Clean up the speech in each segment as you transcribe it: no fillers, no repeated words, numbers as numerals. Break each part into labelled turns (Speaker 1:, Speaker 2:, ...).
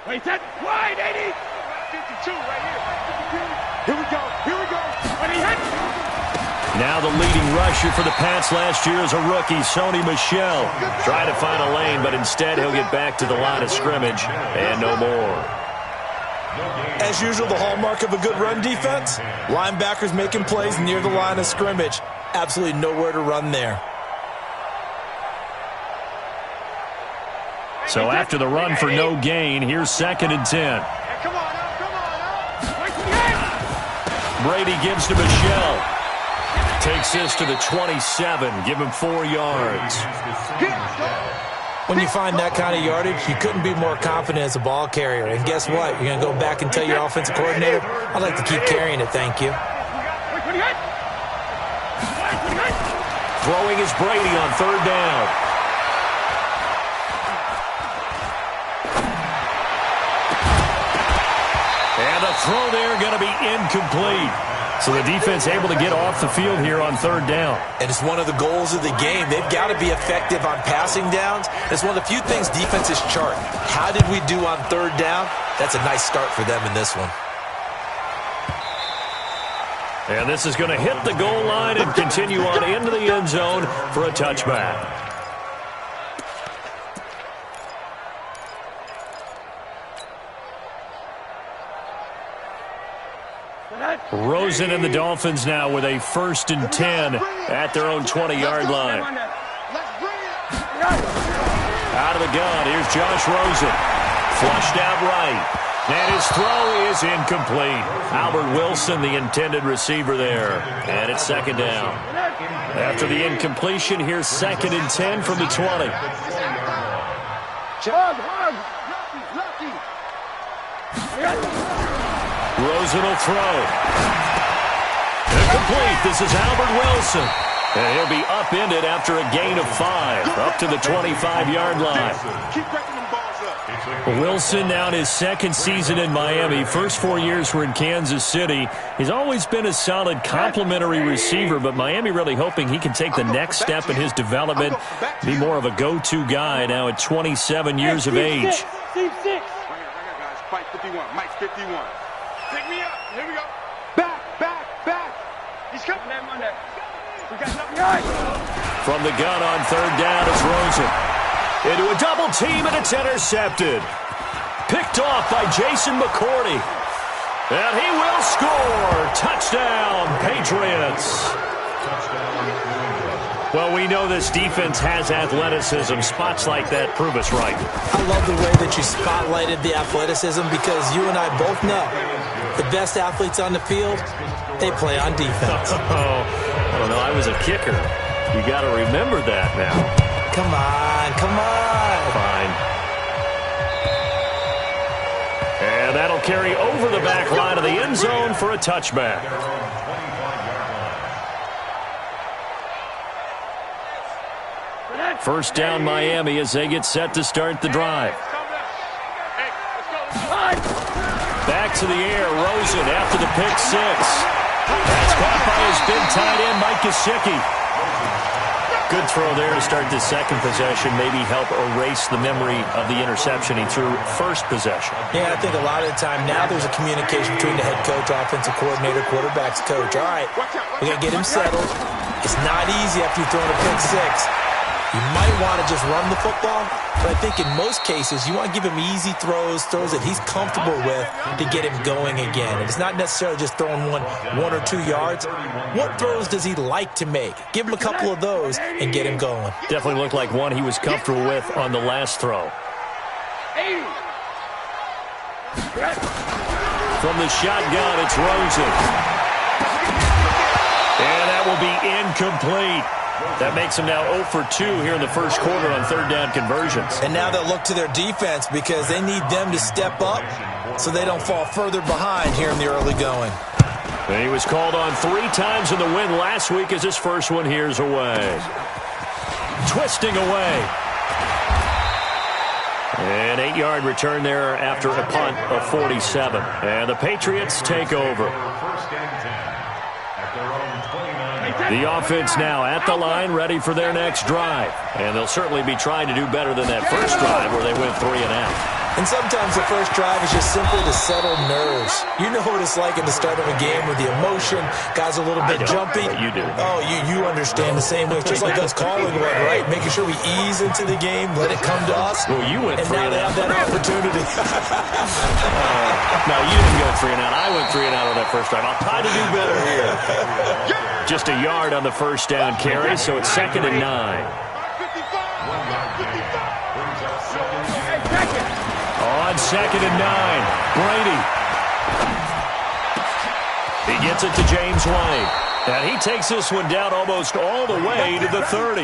Speaker 1: Wait, that wide, 80. 52 right here. Here we go. Here we go. When he hit.
Speaker 2: Now the leading rusher for the Pats last year is a rookie, Sony Michel. Trying to find a lane, but instead he'll get back to the line of scrimmage and no more.
Speaker 3: As usual, the hallmark of a good run defense, linebackers making plays near the line of scrimmage. Absolutely nowhere to run there.
Speaker 2: So after the run for no gain, here's 2nd and 10.
Speaker 1: Come on now, come on now.
Speaker 2: Brady gives to Michel. Takes this to the 27. Give him 4 yards.
Speaker 3: When you find that kind of yardage, you couldn't be more confident as a ball carrier. And guess what? You're going to go back and tell your offensive coordinator, I'd like to keep carrying it, thank you.
Speaker 2: Throwing is Brady on 3rd down. And the throw there going to be incomplete. So the defense able to get off the field here on 3rd down.
Speaker 3: And it's one of the goals of the game. They've got to be effective on passing downs. It's one of the few things defenses chart. How did we do on 3rd down? That's a nice start for them in this one.
Speaker 2: And this is going to hit the goal line and continue on into the end zone for a touchback. Rosen and the Dolphins now with a 1st and 10 at their own 20-yard line. Out of the gun, here's Josh Rosen. Flushed out right. And his throw is incomplete. Albert Wilson, the intended receiver there. And it's 2nd down. After the incompletion, here's 2nd and 10 from the 20. Rosen will throw. Incomplete. This is Albert Wilson. And he'll be upended after a gain of 5. Up to the 25-yard line. Wilson now in his 2nd season in Miami. First 4 years were in Kansas City. He's always been a solid complementary receiver, but Miami really hoping he can take the next step in his development, be more of a go-to guy now at 27 years of age.
Speaker 1: Mike 51. Mike 51. Pick me up. Here we go. Back. He's coming. We got something right.
Speaker 2: From the gun on 3rd down is Rosen. Into a double team, and it's intercepted. Picked off by Jason McCourty. And he will score. Touchdown, Patriots. Well, we know this defense has athleticism. Spots like that prove us right.
Speaker 3: I love the way that you spotlighted the athleticism because you and I both know the best athletes on the field, they play on defense.
Speaker 2: I don't know. I was a kicker. You got to remember that now.
Speaker 3: Come on.
Speaker 2: Fine. And that'll carry over the back line of the end zone for a touchback. First down Miami as they get set to start the drive. Back to the air, Rosen after the pick 6. That's caught by his big tight end, Mike Gesicki. Good throw there to start the 2nd possession, maybe help erase the memory of the interception he threw 1st possession.
Speaker 3: Yeah, I think a lot of the time now there's a communication between the head coach, offensive coordinator, quarterback's coach. All right, we got to get him settled. It's not easy after you've thrown a pick 6. You might want to just run the football, but I think in most cases you want to give him easy throws that he's comfortable with to get him going again. And it's not necessarily just throwing one or 2 yards. What throws does he like to make? Give him a couple of those and get him going.
Speaker 2: Definitely looked like one he was comfortable with on the last throw. From the shotgun, it's Rosen. And that will be incomplete. That makes them now 0 for 2 here in the first quarter on 3rd down conversions.
Speaker 3: And now they'll look to their defense because they need them to step up so they don't fall further behind here in the early going.
Speaker 2: And he was called on 3 times in the win last week as his first one here's away. Twisting away. An 8-yard return there after a punt of 47. And the Patriots take over. The offense now at the line, ready for their next drive. And they'll certainly be trying to do better than that first drive where they went 3 and out.
Speaker 3: And sometimes the first drive is just simply to settle nerves. You know what it's like at the start of a game with the emotion. Guys a little bit jumpy.
Speaker 2: You do.
Speaker 3: Oh, you understand the same way. It's just like us calling one, right? Making sure we ease into the game, let it come to us.
Speaker 2: Well, you went
Speaker 3: and
Speaker 2: 3
Speaker 3: now
Speaker 2: and
Speaker 3: they
Speaker 2: out.
Speaker 3: have that opportunity.
Speaker 2: No, you didn't go 3 and out. I went 3 and out on that first drive. I'll try to do better here. Just a yard on the first down carry, so it's 2nd and 9. On 2nd and 9, Brady. He gets it to James White. And he takes this one down almost all the way to the 30.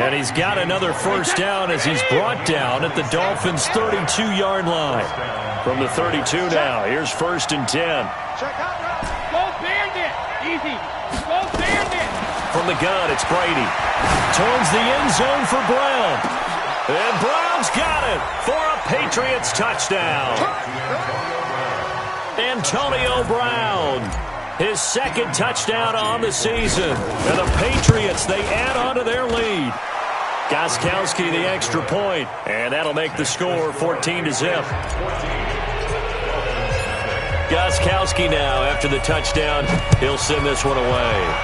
Speaker 2: And he's got another first down as he's brought down at the Dolphins' 32-yard line. From the 32 now, here's 1st and 10.
Speaker 1: Go Bandit! Easy! Go Bandit!
Speaker 2: From the gun, it's Brady. Towards the end zone for Brown. And Brown's got it for a Patriots touchdown. Antonio Brown, his 2nd touchdown on the season. And the Patriots, they add on to their lead. Gostkowski the extra point, and that'll make the score 14-0. Gostkowski now, after the touchdown, he'll send this one away.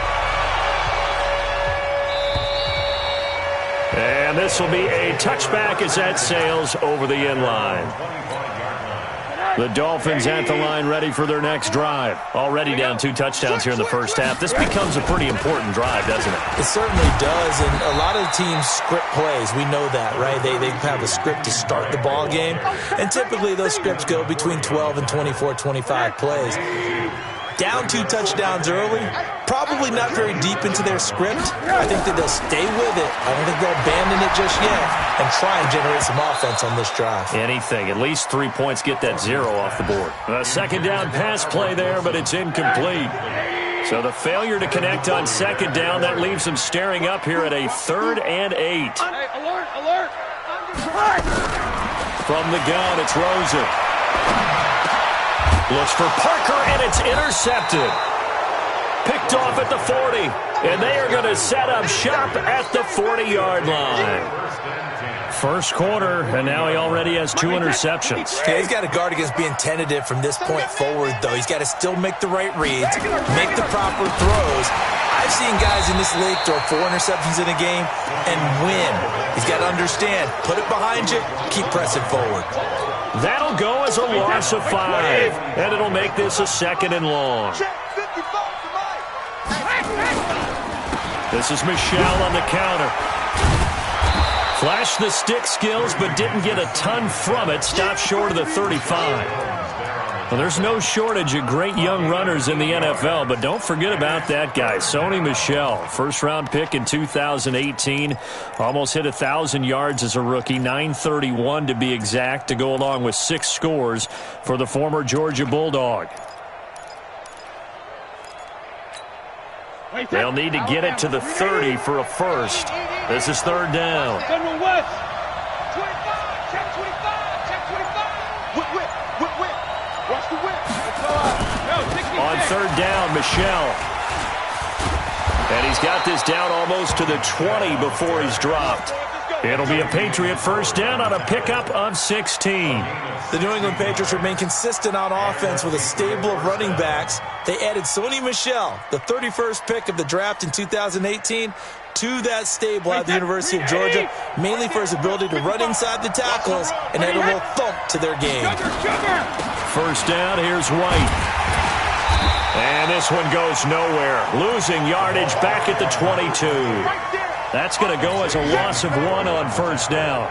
Speaker 2: And this will be a touchback as that sails over the end line. The Dolphins at the line ready for their next drive. Already down 2 touchdowns here in the first half. This becomes a pretty important drive, doesn't it?
Speaker 3: It certainly does, and a lot of teams script plays. We know that, right? They have a script to start the ball game, and typically those scripts go between 12 and 24, 25 plays. Down 2 touchdowns early, probably not very deep into their script. I think that they'll stay with it. I don't think they'll abandon it just yet and try and generate some offense on this drive.
Speaker 2: Anything. At least 3 points, get that 0 off the board. A 2nd down pass play there, but it's incomplete. So the failure to connect on 2nd down, that leaves them staring up here at a 3rd and 8.
Speaker 1: Hey, alert, alert!
Speaker 2: From the gun, it's Rosen. Looks for Parker, and it's intercepted. Picked off at the 40, and they are going to set up shop at the 40-yard line. First quarter, and now he already has 2 interceptions.
Speaker 3: Yeah, he's got to guard against being tentative from this point forward, though. He's got to still make the right reads, make the proper throws. I've seen guys in this league throw 4 interceptions in a game and win. He's got to understand, put it behind you, keep pressing forward.
Speaker 2: That'll go as a loss of 5, and it'll make this a 2nd and long. This is Michelle on the counter. Flashed the stick skills, but didn't get a ton from it. Stopped short of the 35. Well, there's no shortage of great young runners in the NFL, but don't forget about that guy, Sony Michel. First-round pick in 2018. Almost hit 1,000 yards as a rookie, 931 to be exact, to go along with 6 scores for the former Georgia Bulldog. They'll need to get it to the 30 for a first. This is 3rd down. On 3rd down, Michel. And he's got this down almost to the 20 before he's dropped. It'll be a Patriot first down on a pickup of 16.
Speaker 3: The New England Patriots remain consistent on offense with a stable of running backs. They added Sony Michel, the 31st pick of the draft in 2018, to that stable at the University of Georgia, mainly for his ability to run inside the tackles and add a little thump to their game.
Speaker 2: First down, here's White. And this one goes nowhere. Losing yardage back at the 22. That's going to go as a loss of 1 on first down.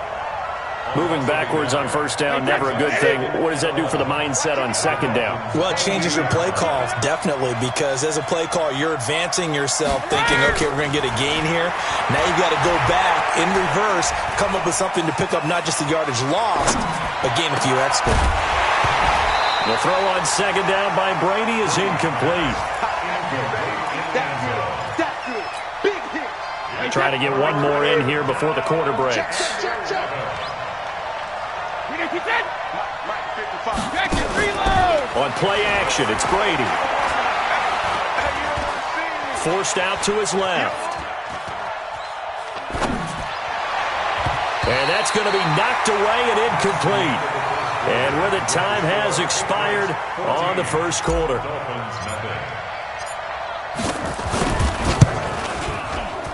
Speaker 2: Moving backwards on first down, never a good thing. What does that do for the mindset on 2nd down?
Speaker 3: Well, it changes your play call, definitely, because as a play call, you're advancing yourself thinking, okay, we're going to get a gain here. Now you've got to go back in reverse, come up with something to pick up not just the yardage lost, but gain a few extra.
Speaker 2: The throw on 2nd down by Brady is incomplete. Trying to get one more in here before the quarter breaks. On play action, it's Brady. Forced out to his left. And that's going to be knocked away and incomplete. And with it, time has expired on the first quarter.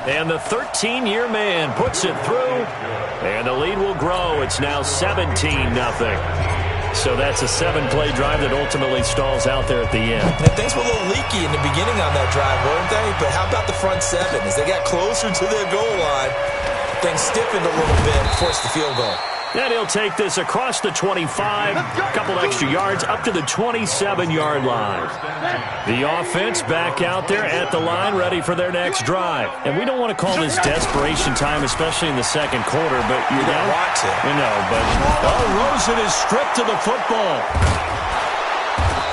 Speaker 2: And the 13-year man puts it through, and the lead will grow. It's now 17-0. So that's a 7-play drive that ultimately stalls out there at the end.
Speaker 3: And things were a little leaky in the beginning on that drive, weren't they? But how about the front seven? As they got closer to their goal line, things stiffened a little bit and forced the field goal.
Speaker 2: And he'll take this across the 25, a couple extra yards, up to the 27-yard line. The offense back out there at the line, ready for their next drive. And we don't want to call this desperation time, especially in the second quarter, but you
Speaker 3: don't want to.
Speaker 2: You know, but Rosen is stripped to the football.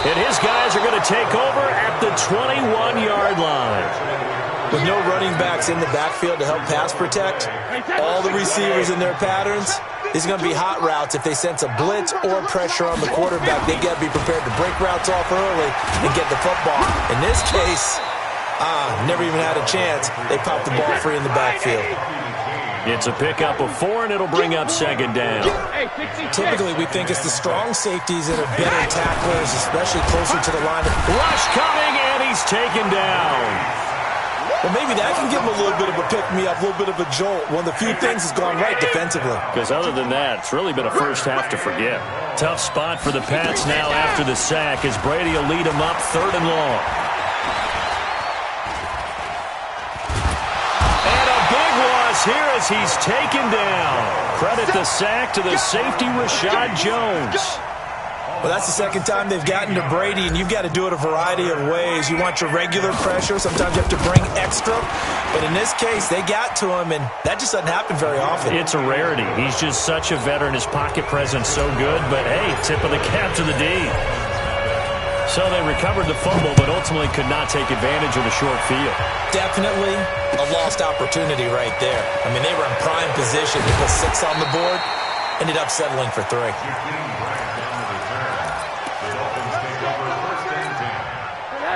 Speaker 2: And his guys are going to take over at the 21-yard line.
Speaker 3: With no running backs in the backfield to help pass protect, all the receivers in their patterns, these are going to be hot routes. If they sense a blitz or pressure on the quarterback, they've got to be prepared to break routes off early and get the football. In this case, never even had a chance. They popped the ball free in the backfield.
Speaker 2: It's a pickup of 4, and it'll bring up second down.
Speaker 3: Typically, we think it's the strong safeties that are better tacklers, especially closer to the line.
Speaker 2: Rush coming, and he's taken down.
Speaker 3: Well, maybe that can give him a little bit of a pick-me-up, a little bit of a jolt. One of the few things that's gone right defensively.
Speaker 2: Because other than that, it's really been a first half to forget. Tough spot for the Pats now after the sack as Brady will lead them up 3rd and long. And a big loss here as he's taken down. Credit the sack to the safety, Rashad Jones.
Speaker 3: Well, that's the second time they've gotten to Brady, and you've got to do it a variety of ways. You want your regular pressure. Sometimes you have to bring extra. But in this case, they got to him, and that just doesn't happen very often.
Speaker 2: It's a rarity. He's just such a veteran. His pocket presence so good. But, hey, tip of the cap to the D. So they recovered the fumble, but ultimately could not take advantage of the short field. Definitely
Speaker 3: a lost opportunity right there. I mean, they were in prime position to put 6 on the board. Ended up settling for 3.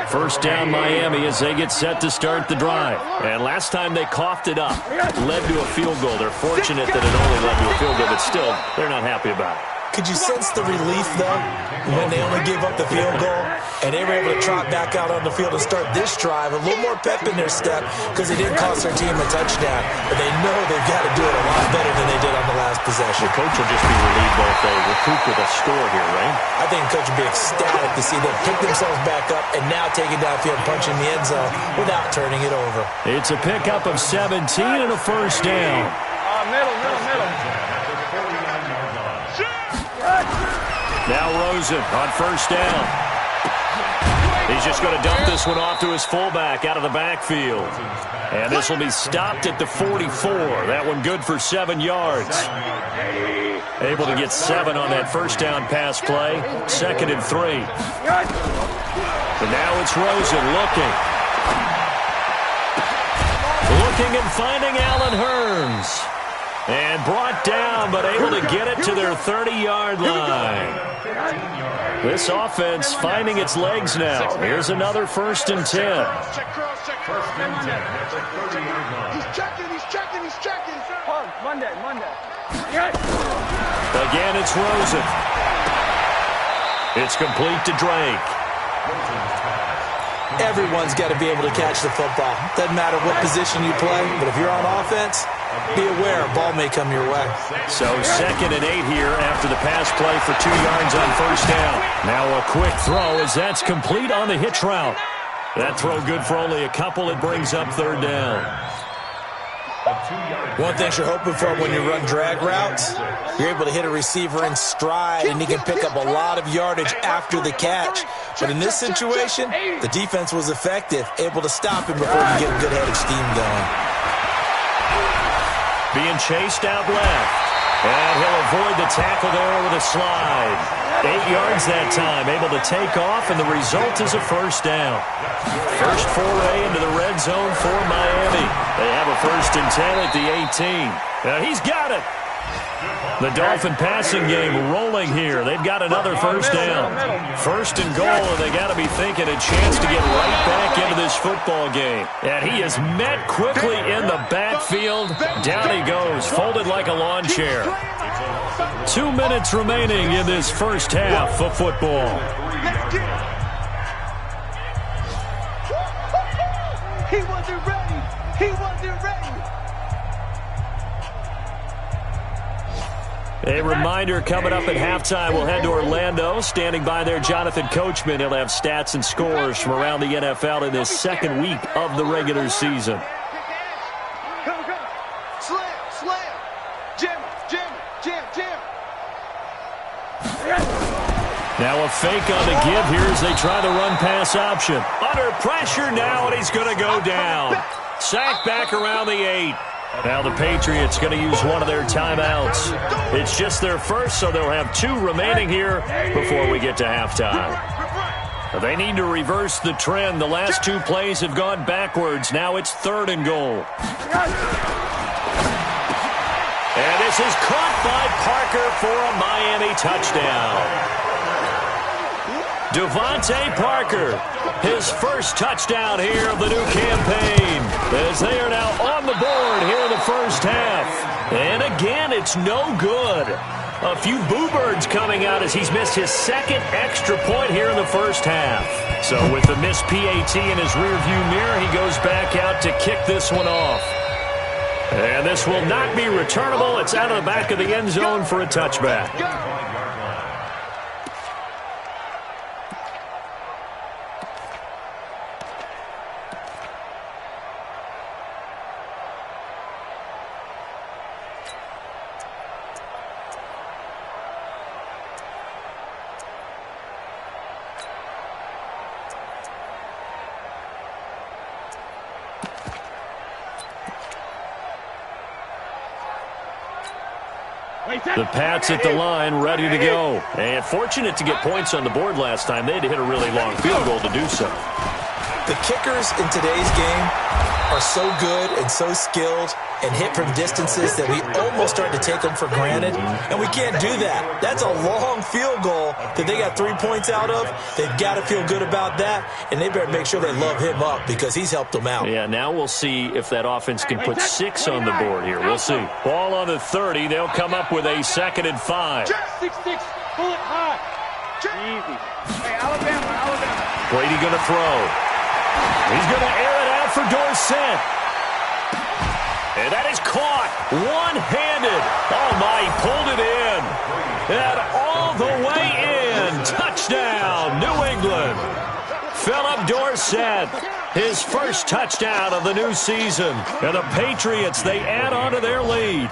Speaker 2: First down Miami as they get set to start the drive. And last time they coughed it up, led to a field goal. They're fortunate that it only led to a field goal, but still, they're not happy about it.
Speaker 3: Could you sense the relief, though, when they only gave up the field goal and they were able to trot back out on the field and start this drive? A little more pep in their step because it didn't cost their team a touchdown. But they know they've got to do it a lot better than they did on the last possession.
Speaker 2: The coach will just be relieved though if they recoup with a score here, right?
Speaker 3: I think the coach will be ecstatic to see them pick themselves back up and now take it downfield, punching the end zone without turning it over.
Speaker 2: It's a pickup of 17 and a first down.
Speaker 1: Middle.
Speaker 2: Now Rosen on first down. He's just going to dump this one off to his fullback out of the backfield. And this will be stopped at the 44. That one good for 7 yards. Able to get 7 on that first down pass play. 2nd and 3. And now it's Rosen looking and finding Allen Hurns. And brought down, but able to get it to their 30-yard line. This offense finding its legs now. Here's another 1st and 10.
Speaker 1: He's checking. Monday.
Speaker 2: Again, it's Rosen. It's complete to Drake.
Speaker 3: Everyone's got to be able to catch the football. Doesn't matter what position you play, but if you're on offense, be aware a ball may come your way.
Speaker 2: So 2nd and 8 here after the pass play for 2 yards on first down. Now a quick throw as that's complete on the hitch route. That throw good for only a couple. It brings up 3rd down.
Speaker 3: One thing you're hoping for when you run drag routes, you're able to hit a receiver in stride, and he can pick up a lot of yardage after the catch. But in this situation, the defense was effective, able to stop him before you get a good head of steam going.
Speaker 2: Being chased out left. And he'll avoid the tackle there with a slide. 8 yards that time, able to take off, and the result is a first down. First foray into the red zone for Miami. They have a 1st and 10 at the 18. Now he's got it. The Dolphin passing game rolling here. They've got another first down. First and goal, and they got to be thinking a chance to get right back into this football game. And he is met quickly in the backfield. Down he goes, folded like a lawn chair. 2 minutes remaining in this first half of football.
Speaker 1: He wasn't ready. He wasn't ready.
Speaker 2: A reminder, coming up at halftime, we'll head to Orlando. Standing by there, Jonathan Coachman. He'll have stats and scores from around the NFL in this second week of the regular season.
Speaker 1: Go, go. Slam, slam. Jam, jam, jam, jam.
Speaker 2: Now a fake on the give here as they try the run-pass option. Under pressure now, and he's going to go down. Sacked back around the 8. Now the Patriots going to use one of their timeouts. It's just their first, so they'll have 2 remaining here before we get to halftime. They need to reverse the trend. The last 2 plays have gone backwards. Now it's 3rd and goal. And this is caught by Parker for a Miami touchdown. Devontae Parker, his first touchdown here of the new campaign, as they are now on the board here in the first half. And again, it's no good. A few boo birds coming out as he's missed his 2nd extra point here in the first half. So with the missed PAT in his rearview mirror, he goes back out to kick this one off. And this will not be returnable. It's out of the back of the end zone for a touchback. The Pats at the line, ready to go. And fortunate to get points on the board last time. They had to hit a really long field goal to do so.
Speaker 3: The kickers in today's game are so good and so skilled and hit from distances that we almost start to take them for granted, and we can't do that. That's a long field goal that they got 3 points out of. They've got to feel good about that, and they better make sure they love him up because he's helped them out.
Speaker 2: Yeah, now we'll see if that offense can put 6 on the board here. We'll see. Ball on the 30. They'll come up with a 2nd and 5.
Speaker 1: 6-6, pull it high. Easy. Hey, Alabama.
Speaker 2: Brady going to throw. He's going to air it out for Dorsett. And that is caught one-handed. Oh, my, he pulled it in. And all the way in. Touchdown, New England. Philip Dorsett, his first touchdown of the new season. And the Patriots, they add on to their lead.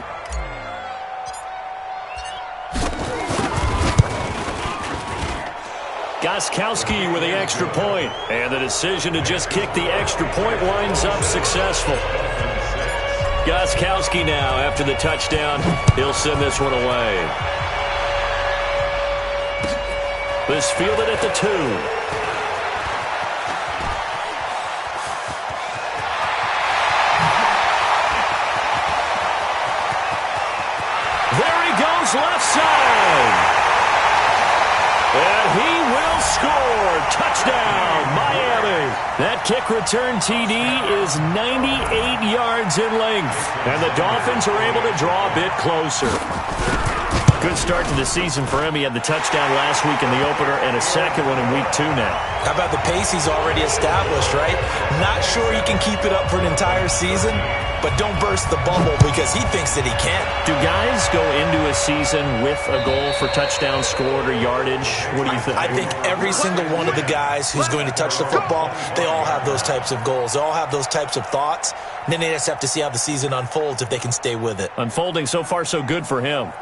Speaker 2: Gostkowski with the extra point. And the decision to just kick the extra point winds up successful. Gostkowski now, after the touchdown, he'll send this one away. This fielded at the 2. There he goes, left side. And he will score. Touchdown, Miami. That kick return TD is 98 yards in length. And the Dolphins are able to draw a bit closer. Good start to the season for him. He had the touchdown last week in the opener and a second one in week 2 now. How about the pace he's already established, right? Not sure he can keep it up for an entire season, but don't burst the bubble because he thinks that he can. Do guys go into a season with a goal for touchdown scored or yardage? What do you think? I think every single one of the guys who's going to touch the football, they all have those types of goals. They all have those types of thoughts. And then they just have to see how the season unfolds if they can stay with it. Unfolding so far so good for him.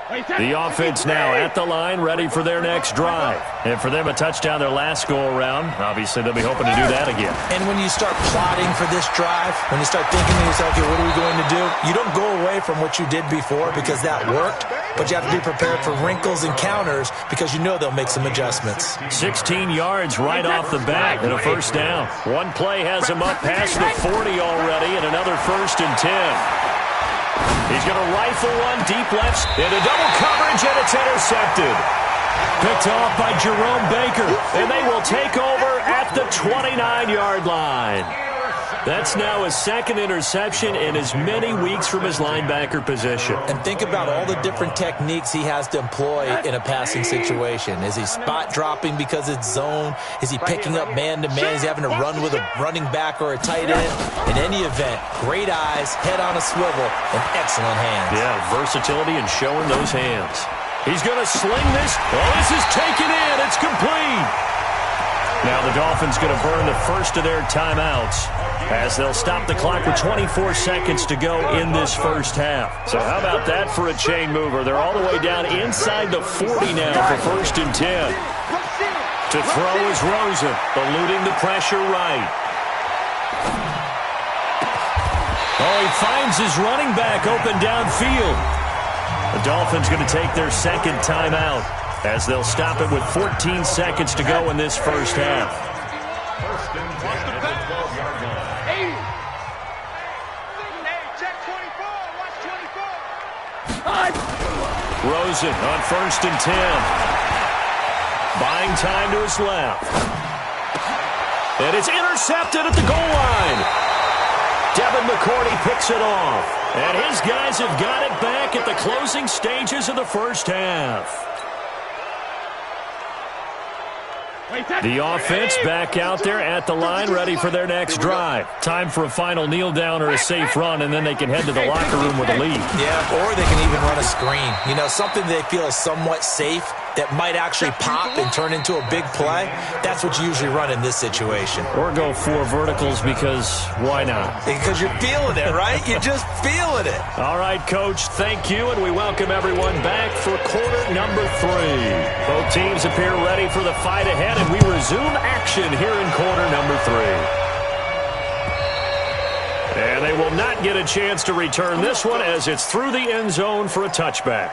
Speaker 2: The offense now at the line, ready for their next drive. And for them, a touchdown their last go-around. Obviously, they'll be hoping to do that again.
Speaker 3: And when you start plotting for this drive, when you start thinking to yourself, okay, what are we going to do? You don't go away from what you did before because that worked, but you have to be prepared for wrinkles and counters because you know they'll make some adjustments.
Speaker 2: 16 yards right off the bat and a first down. One play has him up past the 40 already and another 1st and 10. He's going to rifle one deep left into double coverage, and it's intercepted. Picked off by Jerome Baker, and they will take over at the 29-yard line. That's now his 2nd interception in as many weeks from his linebacker position.
Speaker 3: And think about all the different techniques he has to employ in a passing situation. Is he spot dropping because it's zone? Is he picking up man-to-man? Is he having to run with a running back or a tight end? In any event, great eyes, head on a swivel, and excellent hands.
Speaker 2: Yeah, versatility and showing those hands. He's going to sling this. Oh, this is taken in. It's complete. Now the Dolphins going to burn the first of their timeouts as they'll stop the clock with 24 seconds to go in this first half. So how about that for a chain mover? They're all the way down inside the 40 now for 1st and 10. To throw is Rosen, eluding the pressure right. Oh, he finds his running back open downfield. The Dolphins going to take their 2nd timeout as they'll stop it with 14 seconds to go in this first half. Rosen on 1st and 10. Buying time to his left. And it's intercepted at the goal line. Devin McCourty picks it off. And his guys have got it back at the closing stages of the first half. The offense back out there at the line, ready for their next drive. Time for a final kneel down or a safe run, and then they can head to the locker room with a lead.
Speaker 3: Yeah, or they can even run a screen. You know, something they feel is somewhat safe that might actually pop and turn into a big play. That's what you usually run in this situation.
Speaker 2: Or go 4 verticals because why not?
Speaker 3: Because you're feeling it, right? You're just feeling it.
Speaker 2: All right, Coach, thank you, and we welcome everyone back for quarter number 3. Both teams appear ready for the fight ahead, and we resume action here in quarter number 3. And they will not get a chance to return this one as it's through the end zone for a touchback.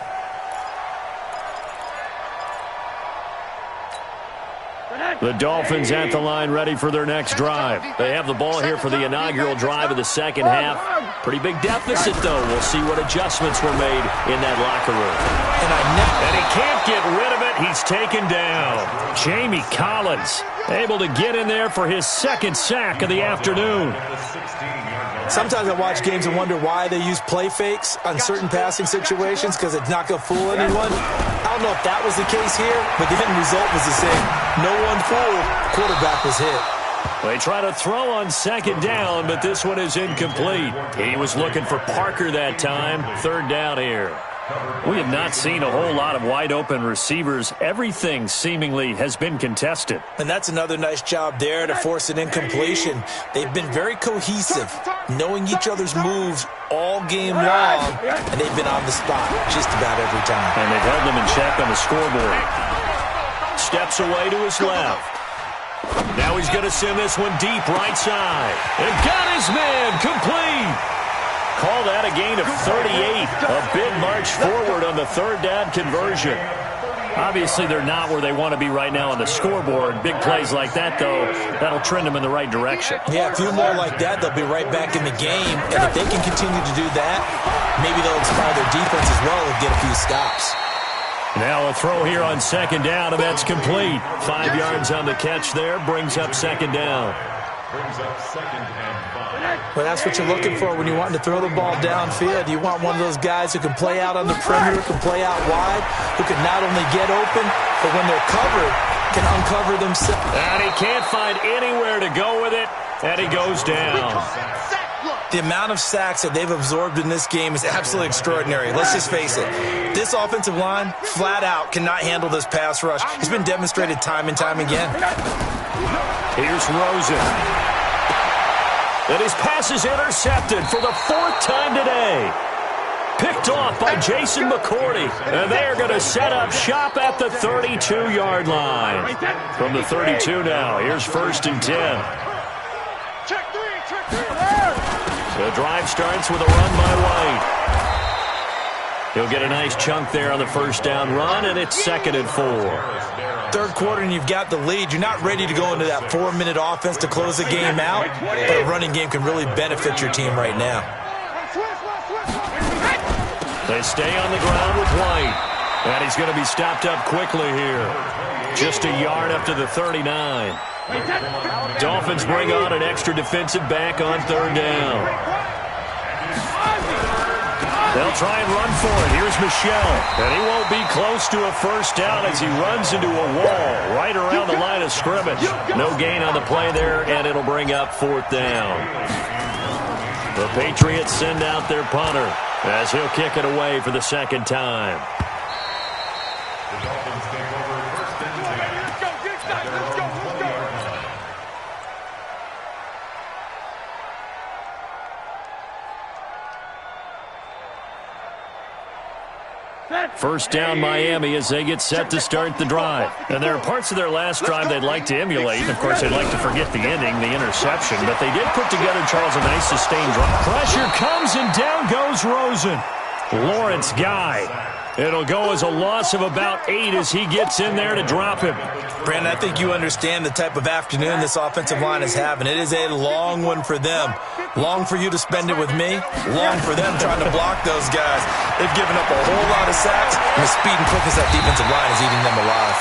Speaker 2: The Dolphins at the line ready for their next drive. They have the ball here for the inaugural drive of the second half. Pretty big deficit, though. We'll see what adjustments were made in that locker room. And he can't get rid of it. He's taken down. Jamie Collins able to get in there for his 2nd sack of the afternoon.
Speaker 3: Sometimes I watch games and wonder why they use play fakes on certain passing situations because it's not going to fool anyone. I don't know if that was the case here, but the end result was the same. No one fooled. Quarterback was hit.
Speaker 2: They try to throw on 2nd down, but this one is incomplete. He was looking for Parker that time. 3rd down here. We have not seen a whole lot of wide-open receivers. Everything seemingly has been contested.
Speaker 3: And that's another nice job there to force an incompletion. They've been very cohesive, knowing each other's moves all game long, and they've been on the spot just about every time.
Speaker 2: And they've held them in check on the scoreboard. Steps away to his left. Now he's going to send this one deep right side. And got his man complete. Call that a gain of 38. A big march forward on the 3rd down conversion. Obviously, they're not where they want to be right now on the scoreboard. Big plays like that, though, that'll trend them in the right direction.
Speaker 3: Yeah, a few more like that, they'll be right back in the game. And if they can continue to do that, maybe they'll inspire their defense as well and get a few stops.
Speaker 2: Now a throw here on 2nd down, and that's complete. 5 yards on the catch there, brings up 2nd down.
Speaker 3: Well, that's what you're looking for when you're wanting to throw the ball downfield. You want one of those guys who can play out on the perimeter, can play out wide, who can not only get open, but when they're covered, can uncover themselves.
Speaker 2: And he can't find anywhere to go with it, and he goes down.
Speaker 3: The amount of sacks that they've absorbed in this game is absolutely extraordinary. Let's just face it. This offensive line, flat out, cannot handle this pass rush. It's been demonstrated time and time again.
Speaker 2: Here's Rosen. And his pass is intercepted for the 4th time today. Picked Picked off by Jason McCourty. And they're going to set up shop at the 32-yard line. From the 32 now, here's 1st and 10.
Speaker 1: Check three.
Speaker 2: The drive starts with a run by White. He'll get a nice chunk there on the first down run, and it's 2nd and 4.
Speaker 3: Third quarter and you've got the lead. You're not ready to go into that 4-minute offense to close the game out, but a running game can really benefit your team right now.
Speaker 2: They stay on the ground with White, and he's going to be stopped up quickly here. Just a yard up to the 39. Dolphins bring on an extra defensive back on 3rd down. They'll try and run for it. Here's Michelle. And he won't be close to a first down as he runs into a wall right around the line of scrimmage. No gain on the play there, and it'll bring up 4th down. The Patriots send out their punter as he'll kick it away for the 2nd time. First down Miami as they get set to start the drive. And there are parts of their last drive they'd like to emulate. Of course, they'd like to forget the ending, the interception. But they did put together, Charles, a nice sustained drive. Pressure comes and down goes Rosen. Lawrence Guy. It'll go as a loss of about 8 as he gets in there to drop him.
Speaker 3: Brandon, I think you understand the type of afternoon this offensive line is having. It is a long one for them. Long for you to spend it with me. Long for them trying to block those guys. They've given up a whole lot of sacks, and the speed and quickness of that defensive line is eating them alive.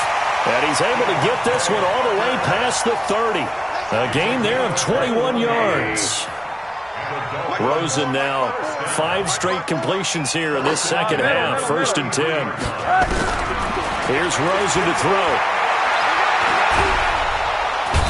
Speaker 2: And he's able to get this one all the way past the 30. A gain there of 21 yards. Rosen now 5 straight completions here in this second half. 1st and 10. Here's Rosen to throw.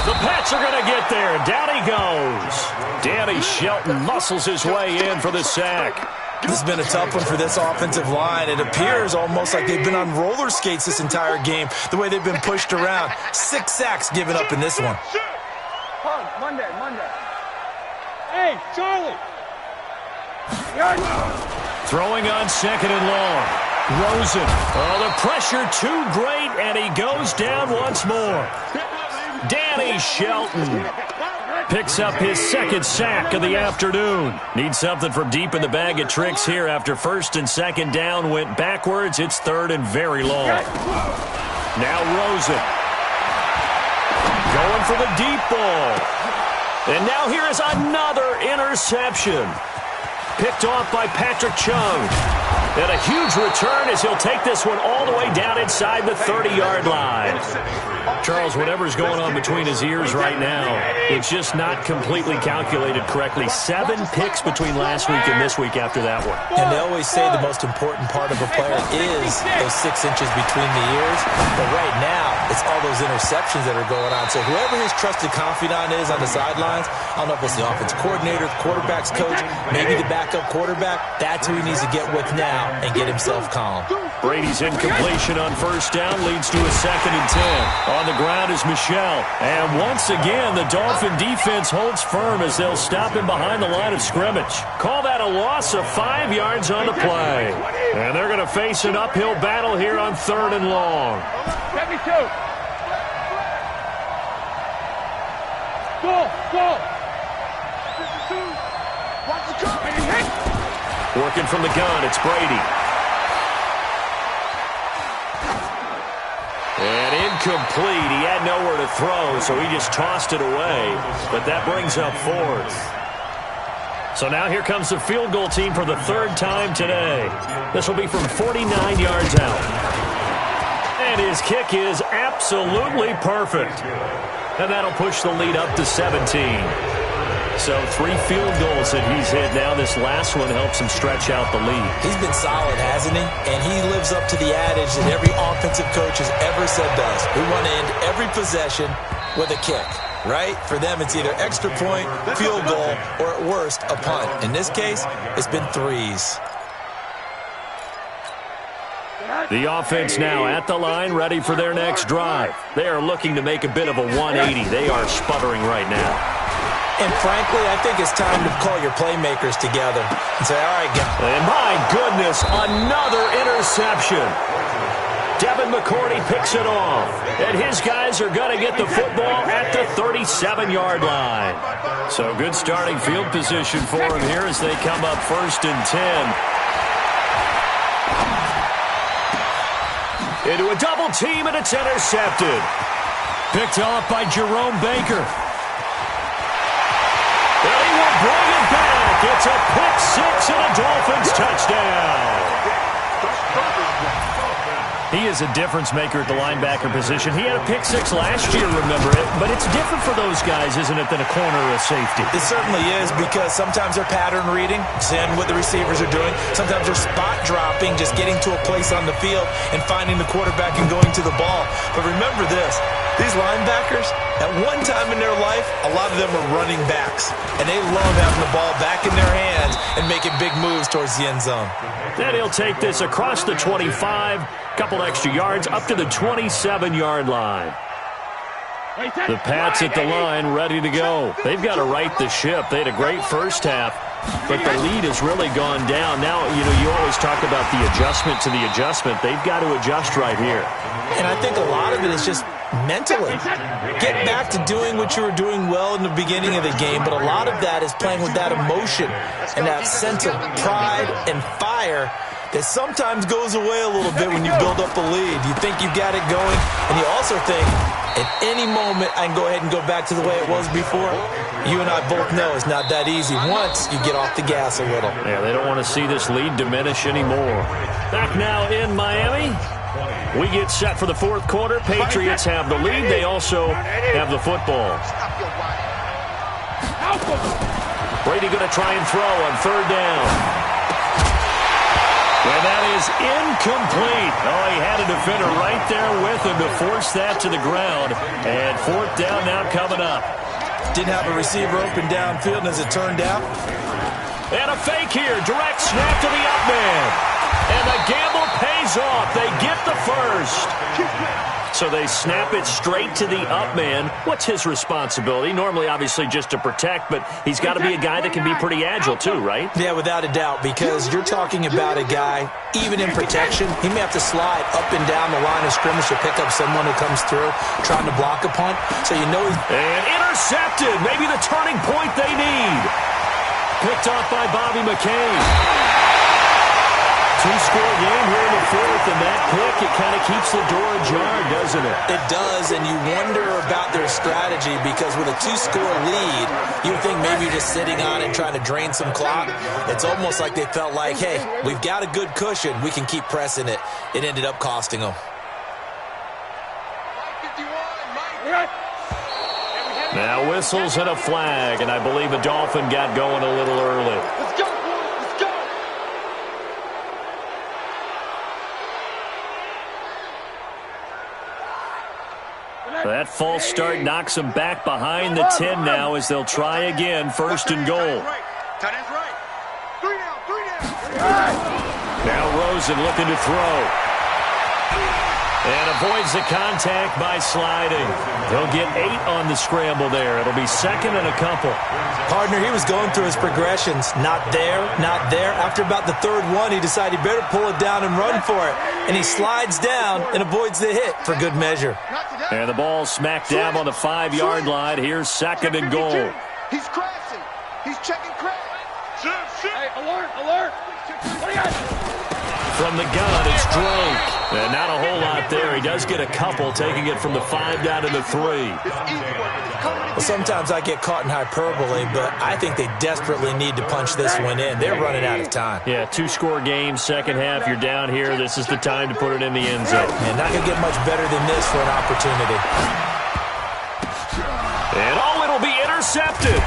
Speaker 2: The Pats are going to get there. Down he goes. Danny Shelton muscles his way in for the sack.
Speaker 3: This has been a tough one for this offensive line. It appears almost like they've been on roller skates this entire game, the way they've been pushed around. 6 sacks given up in this one.
Speaker 1: Monday. Hey, Charlie.
Speaker 2: Throwing on 2nd and long. Rosen. Oh, the pressure too great, and he goes down once more. Danny Shelton picks up his 2nd sack of the afternoon. Needs something from deep in the bag of tricks here after 1st and 2nd down went backwards. It's 3rd and very long. Now Rosen. Going for the deep ball. And now here is another interception. Picked off by Patrick Chung. And a huge return as he'll take this one all the way down inside the 30-yard line. Charles, whatever's going on between his ears right now, it's just not completely calculated correctly. 7 picks between last week and this week after that one.
Speaker 3: And they always say the most important part of a player is those 6 inches between the ears. But right now, it's all those interceptions that are going on. So whoever his trusted confidant is on the sidelines, I don't know if it's the offensive coordinator, the quarterback's coach, maybe the backup quarterback, that's who he needs to get with now and get himself calm.
Speaker 2: Brady's incompletion on 1st down leads to a 2nd and 10. On the ground is Michelle. And once again, the Dolphin defense holds firm as they'll stop him behind the line of scrimmage. Call that a loss of 5 yards on the play. And they're going to face an uphill battle here on 3rd and long.
Speaker 1: Go.
Speaker 2: Working from the gun, it's Brady. And incomplete. He had nowhere to throw, so he just tossed it away. But that brings up 4th. So now here comes the field goal team for the 3rd time today. This will be from 49 yards out. And his kick is absolutely perfect. And that'll push the lead up to 17. So 3 field goals that he's hit now. This last one helps him stretch out the lead.
Speaker 3: He's been solid, hasn't he? And he lives up to the adage that every offensive coach has ever said does. We want to end every possession with a kick, right? For them, it's either extra point, field goal, or at worst, a punt. In this case, it's been 3s.
Speaker 2: The offense now at the line, ready for their next drive. They are looking to make a bit of a 180. They are sputtering right now.
Speaker 3: And frankly, I think it's time to call your playmakers together and say, all right, guys.
Speaker 2: And my goodness, another interception. Devin McCourty picks it off. And his guys are going to get the football at the 37-yard line. So good starting field position for them here as they come up 1st and 10. Into a double team, and it's intercepted. Picked off by Jerome Baker. And he will bring it back. It's a pick six and a Dolphins touchdown. He is a difference maker at the linebacker position. He had a pick six last year, remember it. But it's different for those guys, isn't it, than a corner or a safety?
Speaker 3: It certainly is, because sometimes they're pattern reading, seeing what the receivers are doing. Sometimes they're spot dropping, just getting to a place on the field and finding the quarterback and going to the ball. But remember this, these linebackers, at one time in their life, a lot of them are running backs. And they love having the ball back in their hands and making big moves towards the end zone.
Speaker 2: Then he'll take this across the 25, couple extra yards, up to the 27-yard line. The Pats at the line, ready to go. They've got to right the ship. They had a great first half, but the lead has really gone down. Now, you always talk about the adjustment to the adjustment. They've got to adjust right here.
Speaker 3: And I think a lot of it is just mentally. Get back to doing what you were doing well in the beginning of the game, but a lot of that is playing with that emotion and that sense of pride and fire that sometimes goes away a little bit when you build up a lead. You think you've got it going, and you also think, at any moment, I can go ahead and go back to the way it was before. You and I both know it's not that easy once you get off the gas a little.
Speaker 2: Yeah, they don't want to see this lead diminish anymore. Back now in Miami. We get set for the fourth quarter. Patriots have the lead. They also have the football. Brady going to try and throw on 3rd down. And that is incomplete. Oh, he had a defender right there with him to force that to the ground. And 4th down now coming up.
Speaker 3: Didn't have a receiver open downfield, and as it turned out.
Speaker 2: And a fake here. Direct snap to the up man. And the gamble pays off. They get the first. So they snap it straight to the up man. What's his responsibility? Normally, obviously, just to protect, but he's got to be a guy that can be pretty agile too, right?
Speaker 3: Yeah, without a doubt, because you're talking about a guy, even in protection, he may have to slide up and down the line of scrimmage to pick up someone who comes through trying to block a punt. So you know he's...
Speaker 2: And intercepted. Maybe the turning point they need. Picked off by Bobby McCain. Two-score game here in the 4th, and that pick, it kind of keeps the door ajar, doesn't it?
Speaker 3: It does, and you wonder about their strategy, because with a 2-score lead, you would think maybe just sitting on it and trying to drain some clock. It's almost like they felt like, hey, we've got a good cushion. We can keep pressing it. It ended up costing them.
Speaker 2: Now whistles and a flag, and I believe a Dolphin got going a little early.
Speaker 1: Let's go, boys. Let's go.
Speaker 2: That false start knocks them back behind the 10 now as they'll try again. 1st and goal.
Speaker 1: Tight end's right. 3 down.
Speaker 2: Now Rosen looking to throw. And avoids the contact by sliding. He'll get 8 on the scramble there. It'll be 2nd and a couple.
Speaker 3: Partner, he was going through his progressions. Not there, not there. After about the 3rd one, he decided he better pull it down and run for it. And he slides down and avoids the hit for good measure.
Speaker 2: And the ball smacked down on the 5-yard line. Here's 2nd and goal.
Speaker 1: He's crashing. He's checking crash. Hey, alert, alert. What do you got?
Speaker 2: From the gun, it's Drake. And not a whole lot there. He does get a couple, taking it from the 5 down to the 3.
Speaker 3: Well, sometimes I get caught in hyperbole, but I think they desperately need to punch this one in. They're running out of time.
Speaker 2: Yeah, 2-score game, 2nd half. You're down here. This is the time to put it in the end zone.
Speaker 3: And not going to get much better than this for an opportunity.
Speaker 2: And it'll be intercepted.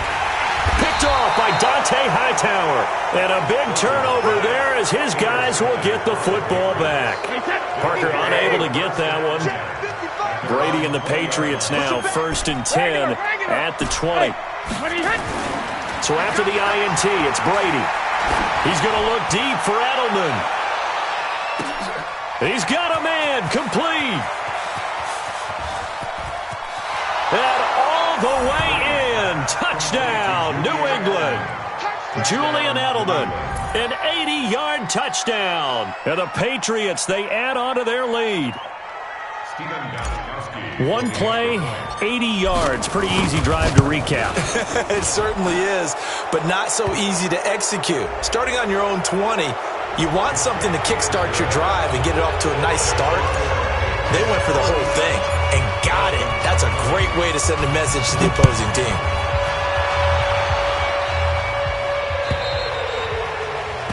Speaker 2: Picked off by Dante Hightower. And a big turnover there as his guys will get the football back. Parker unable to get that one. Brady and the Patriots now 1st and 10 at the 20. So after the INT, it's Brady. He's going to look deep for Edelman. He's got a man complete. And all the way in. Touchdown. Touchdown, New England. Julian Edelman, an 80-yard touchdown. And the Patriots, they add on to their lead. One play, 80 yards. Pretty easy drive to recap.
Speaker 3: It certainly is, but not so easy to execute. Starting on your own 20, you want something to kickstart your drive and get it off to a nice start. They went for the whole thing and got it. That's a great way to send a message to the opposing team.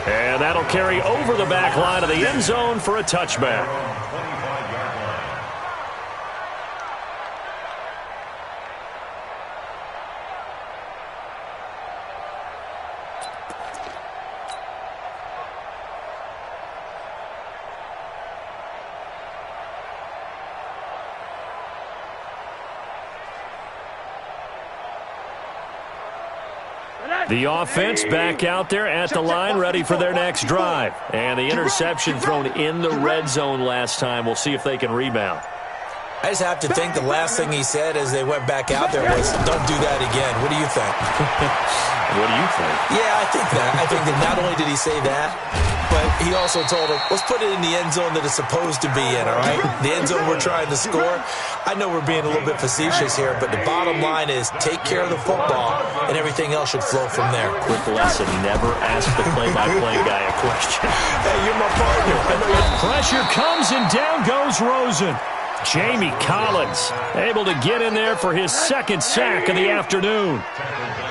Speaker 2: And that'll carry over the back line of the end zone for a touchback. The offense back out there at the line, ready for their next drive. And the interception thrown in the red zone last time. We'll see if they can rebound.
Speaker 3: I just have to think the last thing he said as they went back out there was, don't do that again. What do you think?
Speaker 2: What do you think?
Speaker 3: Yeah, I think that. I think that not only did he say that, but he also told him, let's put it in the end zone that it's supposed to be in, all right? The end zone we're trying to score. I know we're being a little bit facetious here, but the bottom line is take care of the football, and everything else should flow from there.
Speaker 2: Quick lesson, never ask the play-by-play guy a question.
Speaker 3: Hey, you're my partner. I know you're...
Speaker 2: Pressure comes, and down goes Rosen. Jamie Collins able to get in there for his second sack of the afternoon.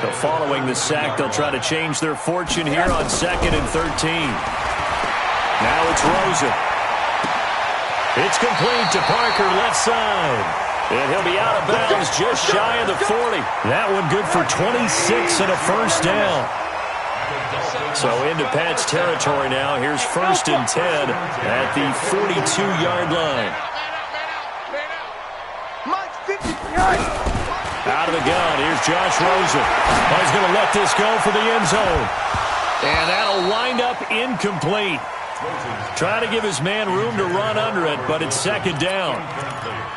Speaker 2: So following the sack, they'll try to change their fortune here on 2nd and 13. Now it's Rosen. It's complete to Parker, left side. And he'll be out of bounds just shy of the 40. That one good for 26 and a first down. So into Pat's territory now. Here's 1st and 10 at the 42-yard line. Out of the gun, here's Josh Rosen. Oh, he's going to let this go for the end zone. And that'll wind up incomplete. Trying to give his man room to run under it, but it's 2nd down.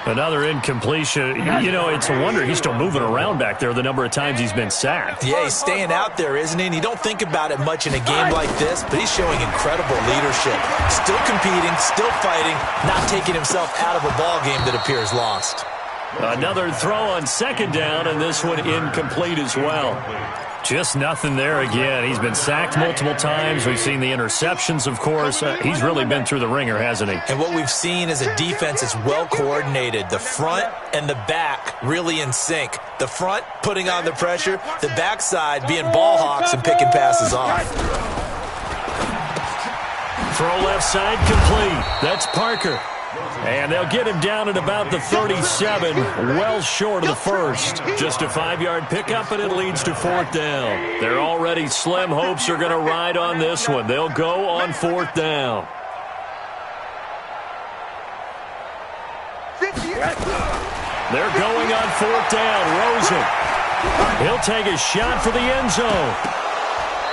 Speaker 2: Another incompletion. You know, it's a wonder he's still moving around back there the number of times he's been sacked.
Speaker 3: Yeah, he's staying out there, isn't he? And you don't think about it much in a game like this, but he's showing incredible leadership. Still competing, still fighting, not taking himself out of a ball game that appears lost.
Speaker 2: Another throw on 2nd down, and this one incomplete as well. Just nothing there again. He's been sacked multiple times. We've seen the interceptions, of course. He's really been through the ringer, hasn't he?
Speaker 3: And what we've seen is a defense that's well coordinated. The front and the back really in sync. The front putting on the pressure, the backside being ball hawks and picking passes off.
Speaker 2: Throw left side complete. That's Parker. And they'll get him down at about the 37, well short of the first. Just a 5-yard pickup, and it leads to 4th down. Their already slim hopes are going to ride on this one. They'll go on 4th down. They're going on 4th down. Rosen. He'll take a shot for the end zone.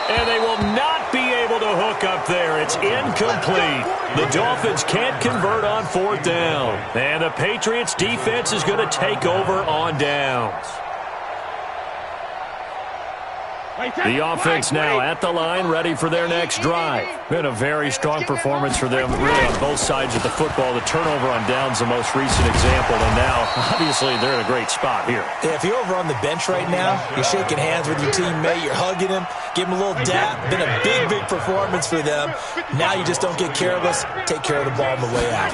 Speaker 2: And they will not be able to hook up there. It's incomplete. The Dolphins can't convert on 4th down. And the Patriots defense is going to take over on downs. The offense now at the line, ready for their next drive. Been a very strong performance for them, really, on both sides of the football. The turnover on downs, the most recent example, and now, obviously, they're in a great spot here.
Speaker 3: Yeah, if you're over on the bench right now, you're shaking hands with your teammate, you're hugging him, give him a little dap. Been a big, big performance for them. Now you just don't get careless. Take care of the ball on the way out.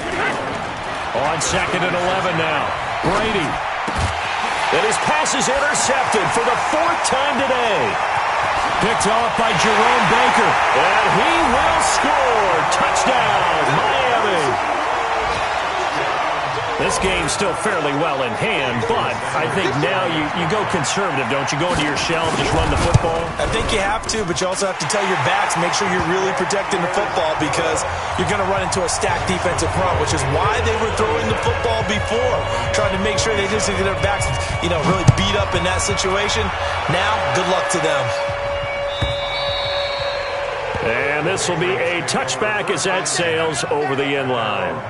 Speaker 2: On 2nd and 11 now. Brady. And his pass is intercepted for the 4th time today. Picked off by Jerome Baker. And he will score. Touchdown, Miami. This game's still fairly well in hand, but I think now you go conservative, don't you? Go into your shell and just run the football?
Speaker 3: I think you have to, but you also have to tell your backs, make sure you're really protecting the football because you're going to run into a stacked defensive front, which is why they were throwing the football before, trying to make sure they just get their backs, really beat up in that situation. Now, good luck to them.
Speaker 2: And this will be a touchback as that sails over the end line.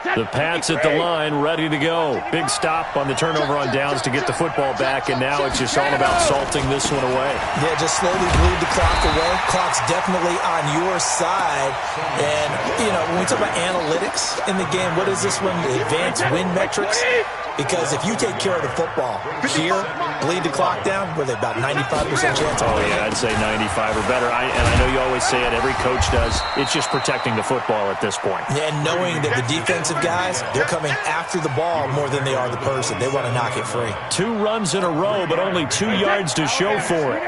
Speaker 2: The Pats at the line, ready to go. Big stop on the turnover on downs to get the football back, and now it's just all about salting this one away.
Speaker 3: Yeah, just slowly bleed the clock away. Clock's definitely on your side. And, you know, when we talk about analytics in the game, what is this one? The advanced win metrics? Because if you take care of the football here, bleed the clock down, with about 95% chance.
Speaker 2: Oh, yeah, I'd say 95 or better. And I know you always say it, every coach does. It's just protecting the football at this point.
Speaker 3: Yeah, and knowing that the defensive guys, they're coming after the ball more than they are the person. They want to knock it free.
Speaker 2: 2 runs in a row, but only 2 yards to show for it.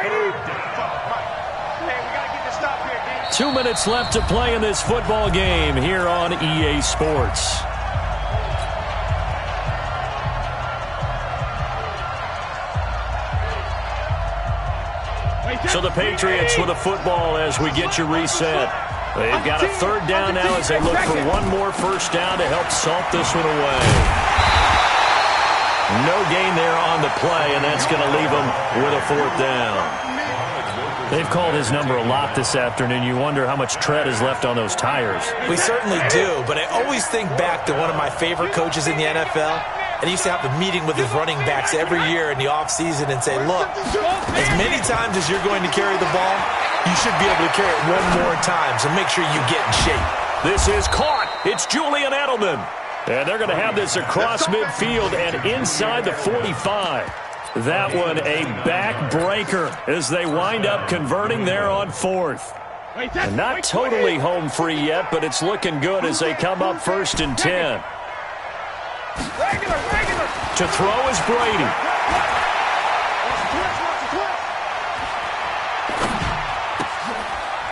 Speaker 2: 2 minutes left to play in this football game here on EA Sports. So the Patriots with a football as we get you reset. They've got a 3rd down now as they look for one more first down to help salt this one away. No gain there on the play, and that's going to leave them with a 4th down. They've called his number a lot this afternoon. You wonder how much tread is left on those tires.
Speaker 3: We certainly do, but I always think back to one of my favorite coaches in the NFL. And he used to have a meeting with his running backs every year in the offseason and say, look, as many times as you're going to carry the ball, you should be able to carry it one more time, so make sure you get in shape.
Speaker 2: This is caught. It's Julian Edelman. And they're going to have this across midfield and inside the 45. That one a backbreaker as they wind up converting there on 4th. And not totally home free yet, but it's looking good as they come up 1st and 10. To throw is Brady.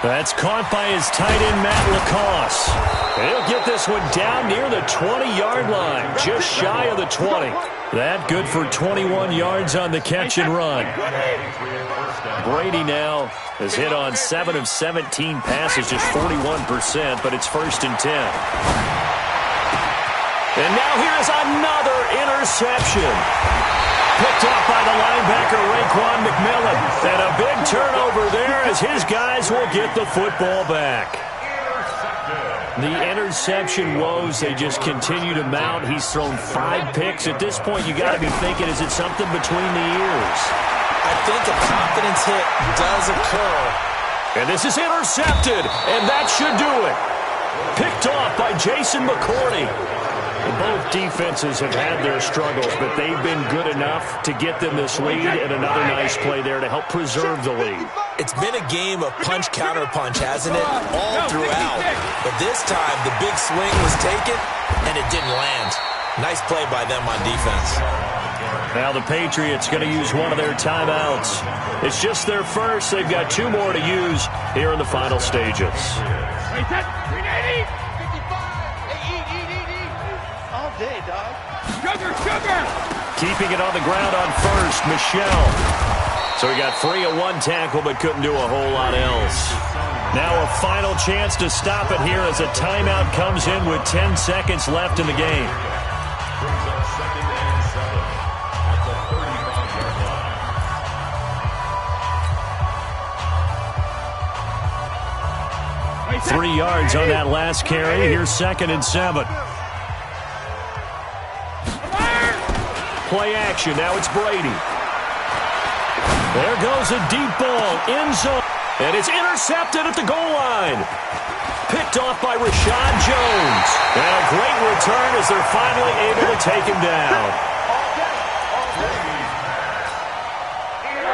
Speaker 2: That's caught by his tight end, Matt LaCosse. He'll get this one down near the 20-yard line, just shy of the 20. That good for 21 yards on the catch and run. Brady now has hit on 7 of 17 passes, just 41%, but it's 1st and 10. And now here's another interception. Picked off by the linebacker, Raekwon McMillan. And a big turnover there as his guys will get the football back. The interception woes, they just continue to mount. He's thrown 5 picks. At this point, you got to be thinking, is it something between the ears?
Speaker 3: I think a confidence hit does occur.
Speaker 2: And this is intercepted, and that should do it. Picked off by Jason McCourty. Both defenses have had their struggles, but they've been good enough to get them this lead, and another nice play there to help preserve the lead.
Speaker 3: It's been a game of punch-counter-punch, hasn't it? All throughout. But this time, the big swing was taken, and it didn't land. Nice play by them on defense.
Speaker 2: Now the Patriots going to use one of their timeouts. It's just their first. They've got 2 more to use here in the final stages.
Speaker 1: Day, dog. Sugar!
Speaker 2: Keeping it on the ground on 1st, Michelle. So he got free of 1 tackle, but couldn't do a whole lot else. Now a final chance to stop it here as a timeout comes in with 10 seconds left in the game. Three yards on that last carry. Here's 2nd and 7. Play action. Now it's Brady. There goes a deep ball. End zone. And it's intercepted at the goal line. Picked off by Rashad Jones. And a great return as they're finally able to take him down.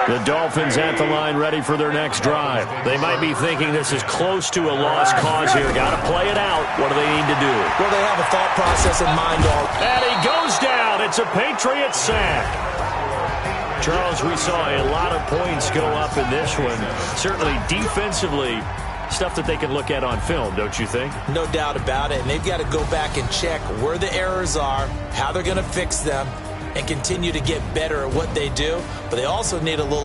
Speaker 2: The Dolphins at the line ready for their next drive. They might be thinking this is close to a lost cause here. Got to play it out. What do they need to do?
Speaker 3: Well, they have a thought process in mind, dog.
Speaker 2: And he goes down. It's a Patriot sack. Charles, we saw a lot of points go up in this one. Certainly defensively, stuff that they can look at on film, don't you think?
Speaker 3: No doubt about it. And they've got to go back and check where the errors are, how they're going to fix them, and continue to get better at what they do. But they also need a little